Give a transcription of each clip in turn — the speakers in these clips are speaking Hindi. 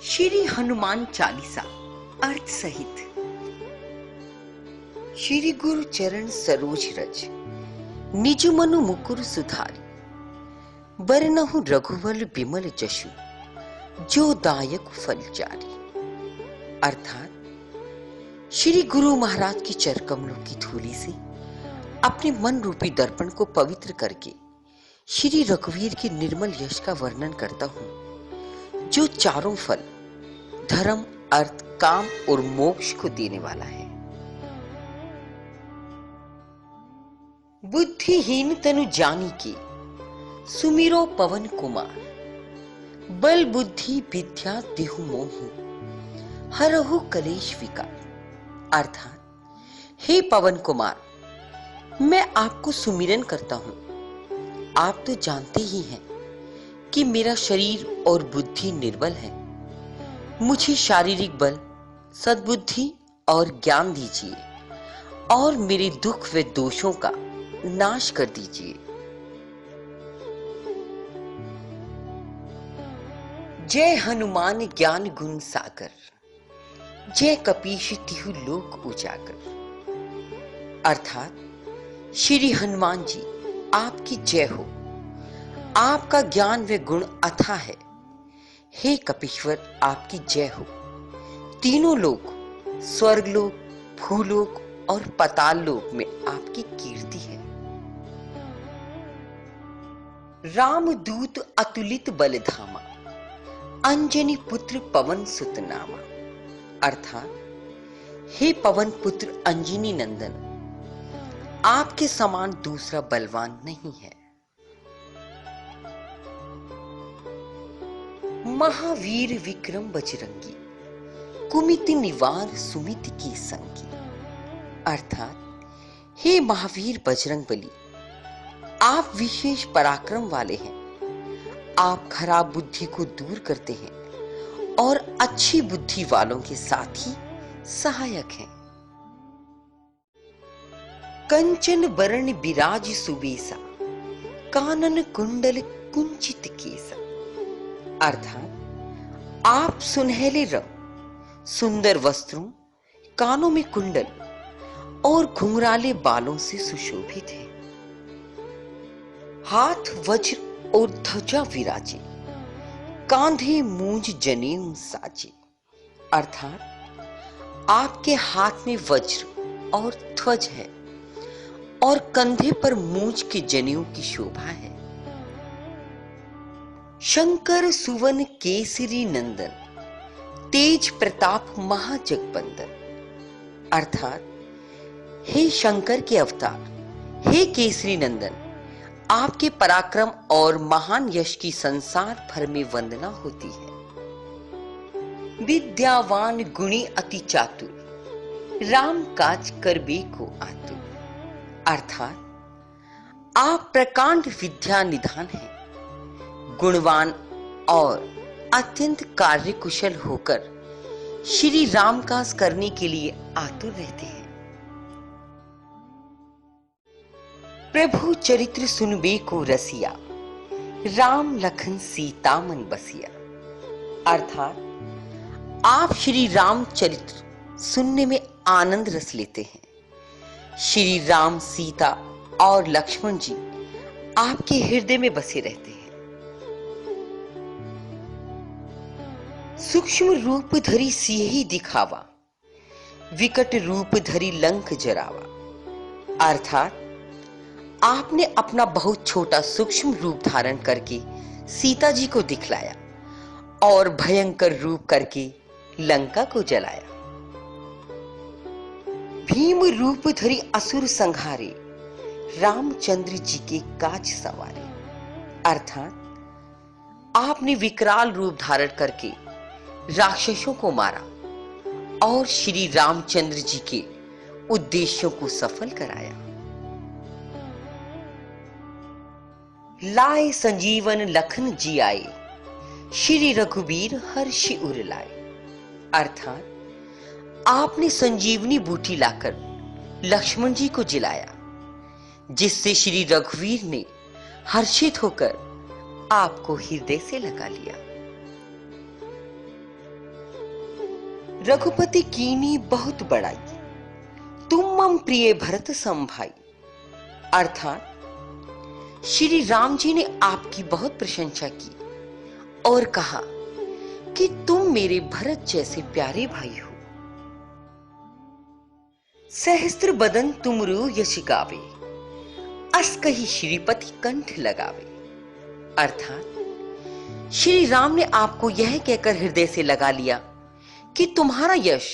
श्री हनुमान चालीसा अर्थ सहित। श्री गुरु चरण सरोज रज, निज मनु मुकुर सुधारी। बरनहु रघुवर बिमल जशु, जो दायक फल चारी। अर्थात श्री गुरु महाराज की चरणकमलों की धूलि से अपने मन रूपी दर्पण को पवित्र करके श्री रघुवीर की निर्मल यश का वर्णन करता हूं, जो चारों फल धर्म, अर्थ, काम और मोक्ष को देने वाला है। बुद्धिहीन तनु जानी के, सुमिरो पवन कुमार। बल बुद्धि विद्या देहु मोहि, हरहु कलेश विकार। अर्थात हे पवन कुमार, मैं आपको सुमिरन करता हूं। आप तो जानते ही हैं कि मेरा शरीर और बुद्धि निर्बल है। मुझे शारीरिक बल, सद्बुद्धि और ज्ञान दीजिए और मेरे दुख व दोषों का नाश कर दीजिए। जय हनुमान ज्ञान गुण सागर, जय कपीश तिहु लोक उजागर। अर्थात श्री हनुमान जी, आपकी जय हो। आपका ज्ञान व गुण अथाह है। हे कपीश्वर, आपकी जय हो। तीनों लोक, स्वर्गलोक, भूलोक और पाताल लोक में आपकी कीर्ति है। रामदूत अतुलित बलधामा, अंजनी पुत्र पवन सुत नामा। अर्थात हे पवन पुत्र अंजनी नंदन, आपके समान दूसरा बलवान नहीं है। महावीर विक्रम बजरंगी, कुमिति निवार सुमिति की संगी। अर्थात हे महावीर बजरंग बली, आप विशेष पराक्रम वाले हैं। आप खराब बुद्धि को दूर करते हैं और अच्छी बुद्धि वालों के साथ ही सहायक हैं। कंचन बरण बिराज सुबेसा, कानन कुंडल कुंचित केसा। अर्थात आप सुनहले रंग, सुंदर वस्त्रों, कानों में कुंडल और घुंघराले बालों से सुशोभित है। हाथ वज्र और ध्वजा विराजे, कांधे मूंज जनेऊ साजे। अर्थात आपके हाथ में वज्र और ध्वज है और कंधे पर मूंज के जनेऊ की शोभा है। शंकर सुवन केसरी नंदन, तेज प्रताप महाजगबंदन। अर्थात हे शंकर के अवतार, हे केसरी नंदन, आपके पराक्रम और महान यश की संसार भर में वंदना होती है। विद्यावान गुणी अति चातुर, राम काज करबे को आतुर। अर्थात आप प्रकांड विद्या निधान हैं, गुणवान और अत्यंत कार्य कुशल होकर श्री राम काज करने के लिए आतुर रहते हैं। प्रभु चरित्र सुनबे को रसिया, राम लखन सीता मन बसिया। अर्थात आप श्री राम चरित्र सुनने में आनंद रस लेते हैं। श्री राम, सीता और लक्ष्मण जी आपके हृदय में बसे रहते हैं। सूक्ष्म रूप धरी सियहि दिखावा, विकट रूप धरी लंक जरावा। अर्थात आपने अपना बहुत छोटा सूक्ष्म रूप धारण करके सीता जी को दिखलाया और भयंकर रूप करके लंका को जलाया। भीम रूप धरी असुर संहारे, रामचंद्र जी के काज सवारे। अर्थात आपने विकराल रूप धारण करके राक्षसों को मारा और श्री रामचंद्र जी के उद्देश्यों को सफल कराया। लाए संजीवन लखन जी आए, श्री रघुबीर हर्षि उर लाए। अर्थात आपने संजीवनी बूटी लाकर लक्ष्मण जी को जिलाया, जिससे श्री रघुवीर ने हर्षित होकर आपको हृदय से लगा लिया। रघुपति कीनी बहुत बड़ाई, तुम मम प्रिय भरत समभाई। अर्थात श्री राम जी ने आपकी बहुत प्रशंसा की और कहा कि तुम मेरे भरत जैसे प्यारे भाई हो। सहस्त्र बदन तुमरु यश गावे, अस कही श्रीपति कंठ लगावे। अर्थात श्री राम ने आपको यह कहकर हृदय से लगा लिया कि तुम्हारा यश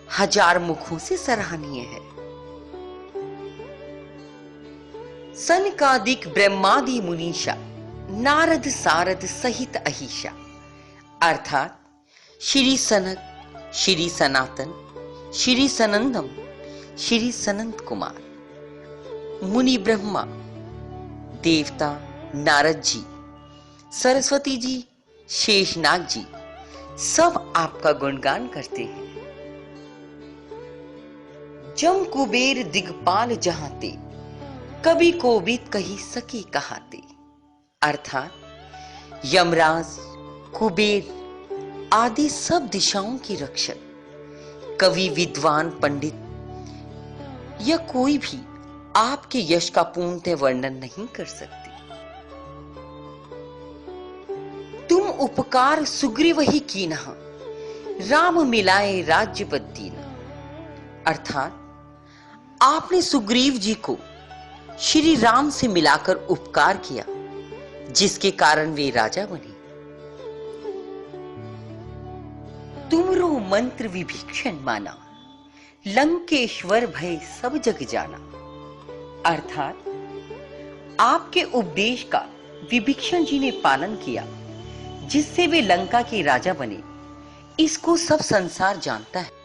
हजार मुखों से सराहनीय है। सनकादिक ब्रह्मादि मुनीषा, नारद सारद सहित अहिषा। अर्थात श्री सनक, श्री सनातन, श्री सनंदम, श्री सनंद कुमार, मुनि ब्रह्मा, देवता नारद जी, सरस्वती जी, शेषनाग जी सब आपका गुणगान करते हैं। जम कुबेर दिगपाल जहाते, कभी कोबित कही सके कहाते। अर्थात यमराज, कुबेर आदि सब दिशाओं के रक्षक, कवि, विद्वान, पंडित या कोई भी आपके यश का पूर्णतः वर्णन नहीं कर सकते। तुम उपकार सुग्रीव ही कीन्हा, राम मिलाए राज्य बदीना। अर्थात आपने सुग्रीव जी को श्री राम से मिलाकर उपकार किया, जिसके कारण वे राजा बने। तुमरो मंत्र विभीषण माना, लंकेश्वर भय सब जग जाना। अर्थात आपके उपदेश का विभीषण जी ने पालन किया, जिससे वे लंका के राजा बने, इसको सब संसार जानता है।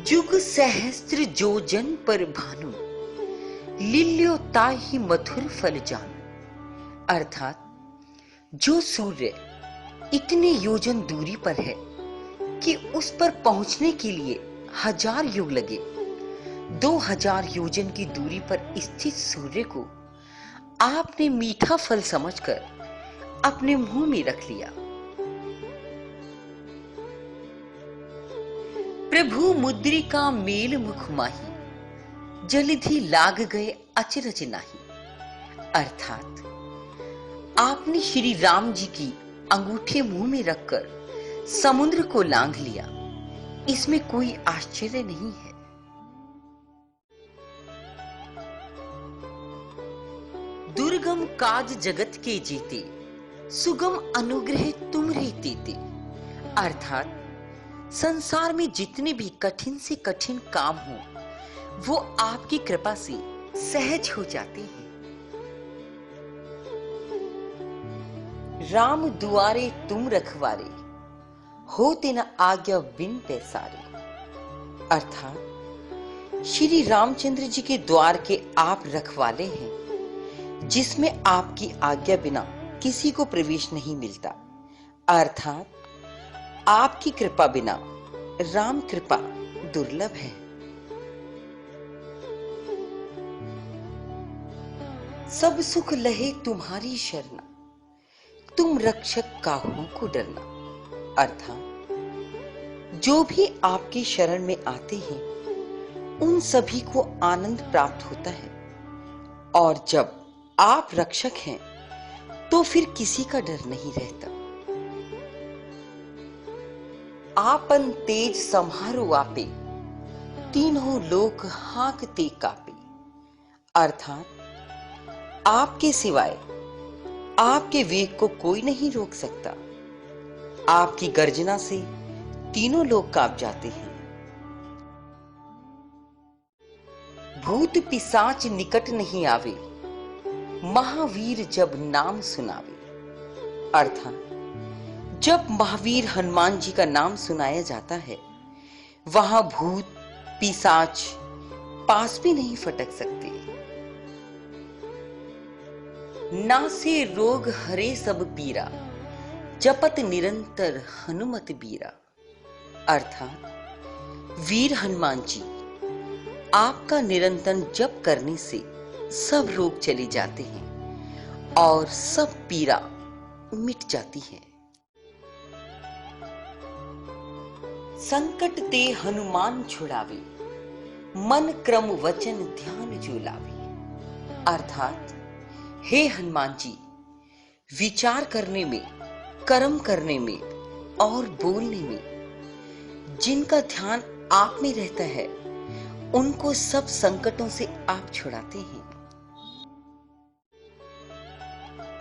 जुग सहस्त्र जो जन पर भानु, लिल्यो ताहि मधुर फल जानु। अर्थात जो सूर्य इतने योजन दूरी पर है कि उस पर पहुंचने के लिए 1000 युग लगे, 2000 योजन की दूरी पर स्थित सूर्य को आपने मीठा फल समझकर अपने मुंह में रख लिया। प्रभु मुद्रिका मेल मुख माही, जलधि लाग गए अचरज नाही। अर्थात आपने श्री राम जी की अंगूठे मुंह में रखकर समुद्र को लांघ लिया, इसमें कोई आश्चर्य नहीं है। दुर्गम काज जगत के जीते, सुगम अनुग्रह तुमरे तेते। अर्थात संसार में जितने भी कठिन से कठिन काम हो, वो आपकी कृपा से सहज हो जाते हैं। राम दुआरे तुम रखवारे, होते न आज्ञा बिन पैसारे। अर्थात श्री रामचंद्र जी के द्वार के आप रखवाले हैं, जिसमें आपकी आज्ञा बिना किसी को प्रवेश नहीं मिलता। अर्थात आपकी कृपा बिना राम कृपा दुर्लभ है। सब सुख लहे तुम्हारी शरणा, तुम रक्षक काहू को डरना। अर्थात जो भी आपकी शरण में आते हैं, उन सभी को आनंद प्राप्त होता है, और जब आप रक्षक हैं तो फिर किसी का डर नहीं रहता। आपन तेज संहारो आपे, तीनों लोक हांकते कापे। अर्थात आपके सिवाय आपके वेग को कोई नहीं रोक सकता। आपकी गर्जना से तीनों लोग कांप जाते हैं। भूत पिशाच निकट नहीं आवे, महावीर जब नाम सुनावे। अर्थात जब महावीर हनुमान जी का नाम सुनाया जाता है, वहां भूत पिशाच पास भी नहीं फटक सकते। नासे रोग हरे सब पीरा, जपत निरंतर हनुमत बीरा। अर्थात वीर हनुमान जी आपका निरंतर जप करने से सब रोग चले जाते हैं और सब पीड़ा मिट जाती है। संकट ते हनुमान छुड़ावे, मन क्रम वचन ध्यान जो लावे। अर्थात हे हनुमान जी, विचार करने में, कर्म करने में और बोलने में जिनका ध्यान आप में रहता है, उनको सब संकटों से आप छुड़ाते हैं।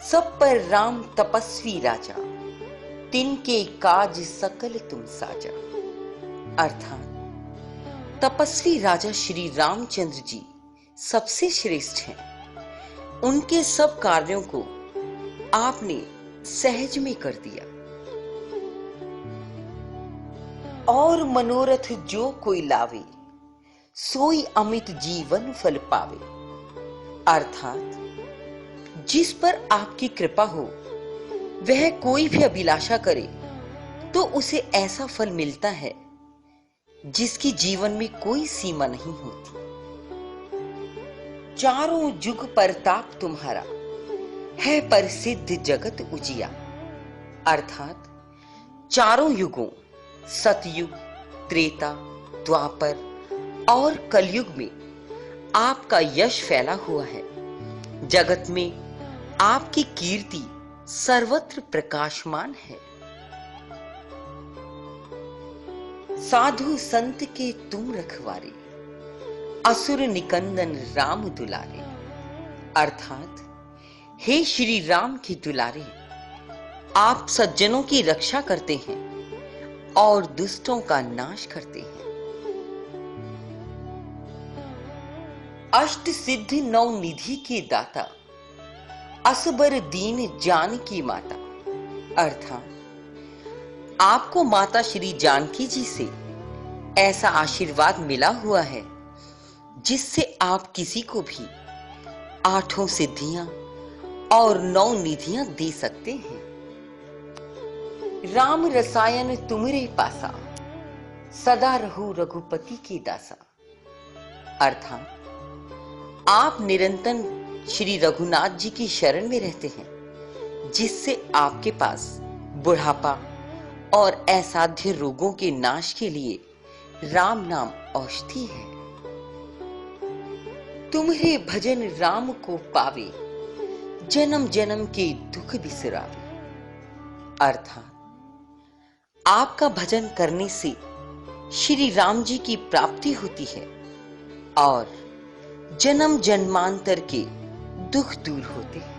सब पर राम तपस्वी राजा, तिनके काज सकल तुम साजा। अर्थात तपस्वी राजा श्री रामचंद्र जी सबसे श्रेष्ठ हैं। उनके सब कार्यों को आपने सहज में कर दिया। और मनोरथ जो कोई लावे, सोई अमित जीवन फल पावे। अर्थात जिस पर आपकी कृपा हो, वह कोई भी अभिलाषा करे तो उसे ऐसा फल मिलता है जिसकी जीवन में कोई सीमा नहीं होती। चारों जुग परताप तुम्हारा, है प्रसिद्ध जगत उजिया। अर्थात चारों युगों, सतयुग, त्रेता, द्वापर और कलयुग में आपका यश फैला हुआ है। जगत में आपकी कीर्ति सर्वत्र प्रकाशमान है। साधु संत के तुम रखवारे, असुर निकंदन राम दुलारे। अर्थात हे श्री राम के दुलारे, आप सज्जनों की रक्षा करते हैं और दुष्टों का नाश करते हैं। अष्ट सिद्ध नौ निधि के दाता, असबर दीन जानकी माता। अर्थात आपको माता श्री जानकी जी से ऐसा आशीर्वाद मिला हुआ है जिससे आप किसी को भी आठों सिद्धियां और 9 निधियां दे सकते हैं। राम रसायन तुमरे पासा, सदा रहो रघुपति के दासा। अर्थात आप निरंतर श्री रघुनाथ जी की शरण में रहते हैं, जिससे आपके पास बुढ़ापा और असाध्य रोगों के नाश के लिए राम नाम औषधि है। तुम्हारे भजन राम को पावे, जन्म जन्म के दुख बिसरावे। अर्थात आपका भजन करने से श्री राम जी की प्राप्ति होती है और जन्म जन्मांतर के दुख दूर होते हैं।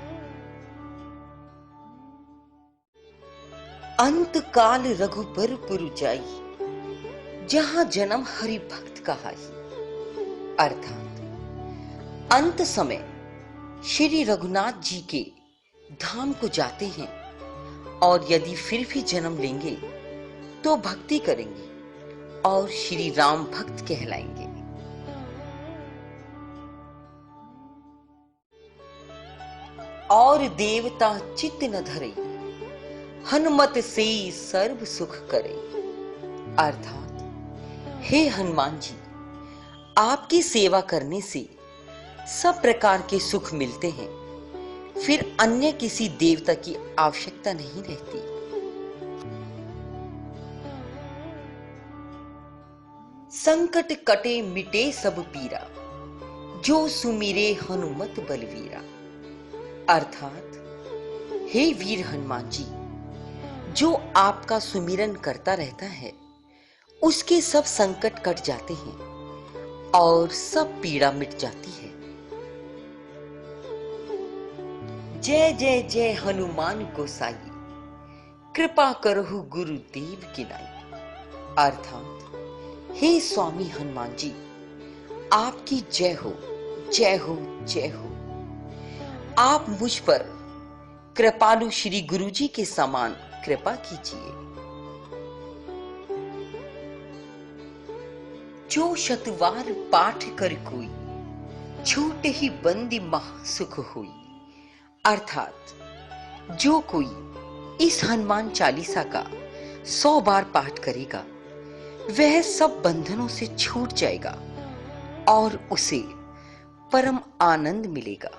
अंत काल रघुबर पुर जाई, जहां जन्म हरि भक्त कहाई। अर्थात अंत समय श्री रघुनाथ जी के धाम को जाते हैं और यदि फिर भी जन्म लेंगे तो भक्ति करेंगे और श्री राम भक्त कहलाएंगे। और देवता चित्त न धरे, हनुमत से सर्व सुख करे। अर्थात हे हनुमान जी, आपकी सेवा करने से सब प्रकार के सुख मिलते हैं, फिर अन्य किसी देवता की आवश्यकता नहीं रहती। संकट कटे मिटे सब पीरा, जो सुमिरे हनुमत बलवीरा। अर्थात हे वीर हनुमान जी, जो आपका सुमिरन करता रहता है, उसके सब संकट कट जाते हैं और सब पीड़ा मिट जाती है। जय जय जय हनुमान गोसाई, कृपा करहु गुरुदेव की नाई। अर्थात हे स्वामी हनुमान जी, आपकी जय हो, जय हो, जय हो। आप मुझ पर कृपालु श्री गुरु जी के समान कृपा कीजिए। जो शतवार पाठ कर कोई, छूट ही बंदी महा सुख हुई। अर्थात जो कोई इस हनुमान चालीसा का 100 बार पाठ करेगा, वह सब बंधनों से छूट जाएगा और उसे परम आनंद मिलेगा।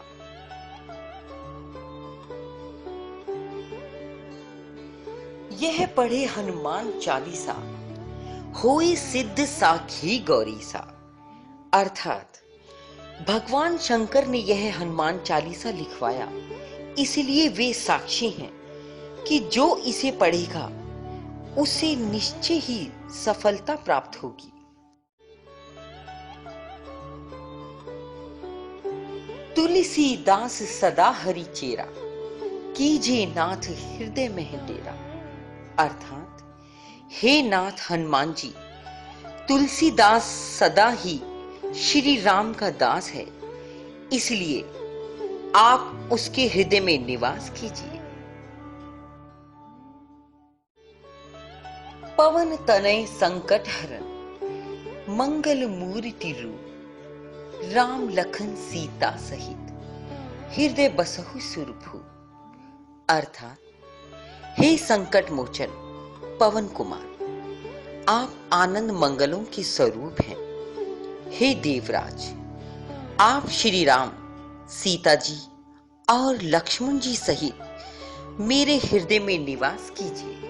यह पढ़े हनुमान चालीसा, होए सिद्ध साखी गौरीसा। अर्थात भगवान शंकर ने यह हनुमान चालीसा लिखवाया, इसलिए वे साक्षी हैं कि जो इसे पढ़ेगा उसे निश्चय ही सफलता प्राप्त होगी। तुलसीदास सदा हरि चेरा, कीजे नाथ हृदय में है डेरा। अर्थात हे नाथ हनुमान जी, तुलसीदास सदा ही श्री राम का दास है, इसलिए आप उसके हृदय में निवास कीजिए। पवन तनय संकट हरन, मंगल मूर्ति रूप, राम लखन सीता सहित, हृदय बसहु सुरभु। अर्थात हे संकट मोचन पवन कुमार, आप आनंद मंगलों के स्वरूप हैं। हे देवराज, आप श्री राम, सीता जी और लक्ष्मण जी सहित मेरे हृदय में निवास कीजिए।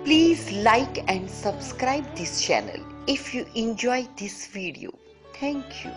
Please like and subscribe this channel if you enjoy this video. Thank you.